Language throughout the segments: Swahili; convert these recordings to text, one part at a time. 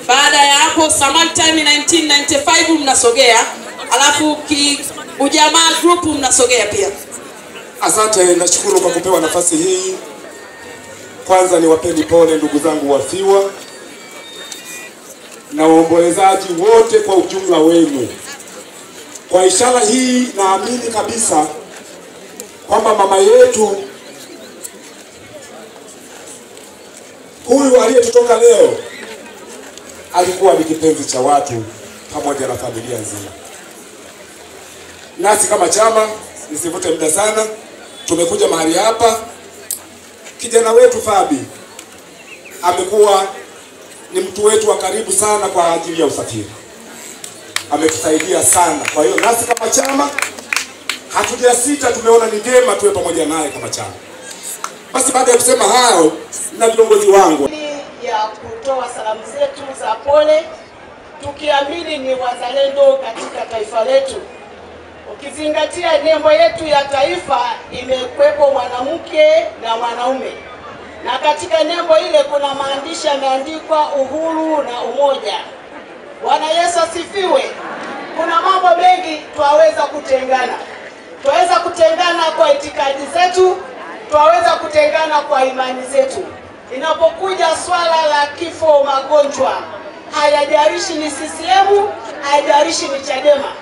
Baada ya hapo Summertime 1995 mnasogea, alafu ujamaa group mnasogea pia. Asante, nashukuru kwa kupewa nafasi hii. Kwanza niwapeni pole ndugu zangu wafiwa na waombolezaji wote kwa ujumla wenu. Kwa ishara hii naamini kabisa kwamba mama yetu huyu aliyetutoka leo alikuwa ni kipenzi cha watu pamoja na familia nzima. Nasi kama chama, nisivute muda sana, tumekuja mahali hapa. Kijana wetu Fabi amekuwa ni mtu wetu wa karibu sana kwa ajili ya usafiri. Ametusaidia sana. Kwa hiyo nasi kama chama hatujasita, tumeona ni vyema tuwe pamoja naye kama chama. Basi baada ya kusema hayo, na viongozi wangu ya kutoa salamu zetu za pole, tukiamini ni wazalendo katika taifa letu. Ukizingatia nembo yetu ya taifa imekwepo mwanamke na mwanaume, na katika nembo ile kuna maandishi yameandikwa uhuru na umoja. Bwana Yesu asifiwe. Kuna mambo mengi twaweza kutengana. Twaweza kutengana kwa itikadi zetu, twaweza kutengana kwa imani zetu. Inapokuja swala la kifo, magonjwa, hayajalishi ni CCM, hayajalishi ni Chadema.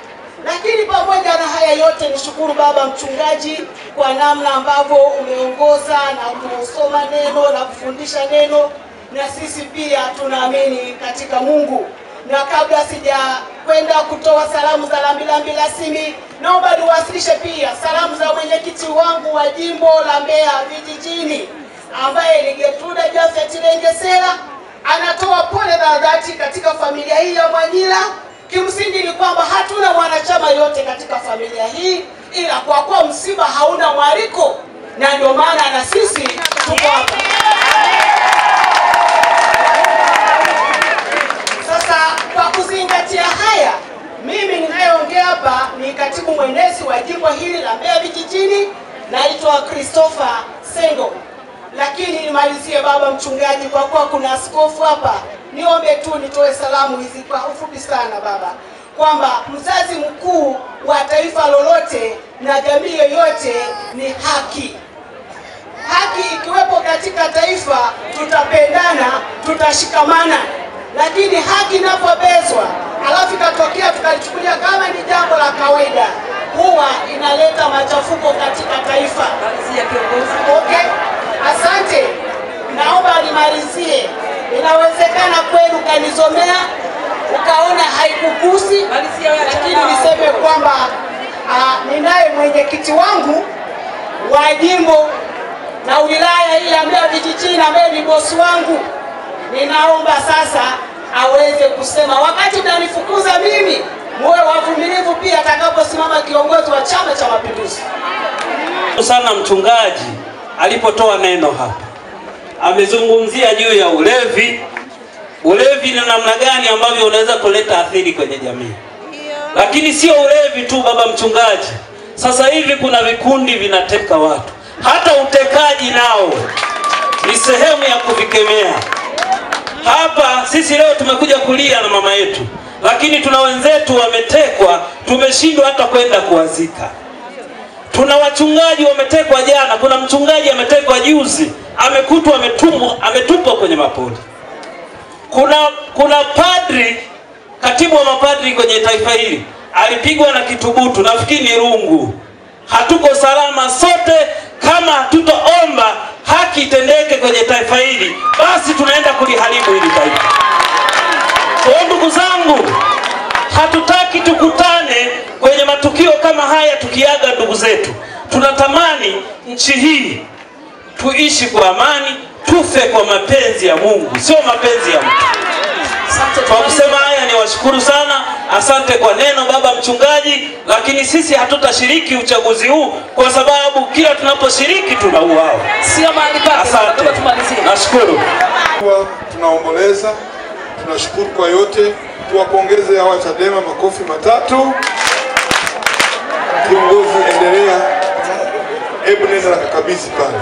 Lakini pamoja na haya yote, nishukuru baba mchungaji kwa namna ambavyo umeongoza na kusoma neno na kufundisha neno, na sisi pia tunaamini katika Mungu. Na kabla sija kwenda kutoa salamu za lambilambi rasmi, naomba niwasilishe pia salamu za mwenyekiti wangu wa jimbo la Mbeya vijijini ambaye ni Getruda Jafet Lengesera. Anatoa pole za dhati katika familia hii ya Mwanyila. Kimsingi ni kwamba hatuna mwanachama yote katika familia hii, ila kwa kuwa msiba hauna mwaliko, na ndio maana na sisi tuko hapa. Sasa kwa kuzingatia haya, mimi ninayeongea hapa ni katibu mwenezi wa jimbo hili la Mbeya vijijini, naitwa Christopher Sengo. Lakini nimalizie baba mchungaji, kwa kuwa kuna askofu hapa, niombe tu nitoe salamu hizi kwa ufupi sana baba, kwamba mzazi mkuu wa taifa lolote na jamii yoyote ni haki. Haki ikiwepo katika taifa, tutapendana, tutashikamana. Lakini haki inapobezwa alafu ikatokea tukalichukulia kama ni jambo la kawaida, huwa inaleta machafuko katika taifa. Okay? Asante. Naomba nimalizie. Inawezekana kweli ukanizomea ukaona haikugusi, lakini niseme kwamba ninaye mwenyekiti wangu wa jimbo na wilaya hii ya Mbeya vijijini ambaye ni bosi wangu. Ninaomba sasa aweze kusema, wakati unanifukuza mimi, muwe wavumilivu pia atakaposimama kiongozi wa Chama cha Mapinduzi. Sana mchungaji alipotoa neno hapa, amezungumzia juu ya ulevi. Ulevi ni namna gani ambavyo unaweza kuleta athari kwenye jamii. Lakini sio ulevi tu baba mchungaji. Sasa hivi kuna vikundi vinateka watu. Hata utekaji nao ni sehemu ya kuvikemea. Hapa sisi leo tumekuja kulia na mama yetu, lakini tuna wenzetu wametekwa, tumeshindwa hata kwenda kuwazika. Tuna wachungaji wametekwa jana, kuna mchungaji ametekwa juzi, amekutwa ametupwa kwenye mapori. Kuna padri, katibu wa mapadri kwenye taifa hili, alipigwa na kitubutu, nafikiri ni rungu. Hatuko salama sote kama hatutaomba haki itendeke kwenye taifa hili, basi tunaenda kuliharibu hili taifa. Kwa ndugu zangu, hatutaki tukutane kwenye matukio kama haya tukiaga ndugu zetu. Tunatamani nchi hii tuishi kwa amani, tufe kwa mapenzi ya Mungu, sio mapenzi ya mtu. Kwa kusema haya ni washukuru sana. Asante kwa neno baba mchungaji, lakini sisi hatutashiriki uchaguzi huu kwa sababu kila tunaposhiriki tunauawa. Sio mahali pake. Asante. Nashukuru. Tunaomboleza, tunashukuru kwa yote. Tuwapongeze hawa Chadema makofi matatu. Kiongozi endelea. Hebu nenda na kakabisi pale.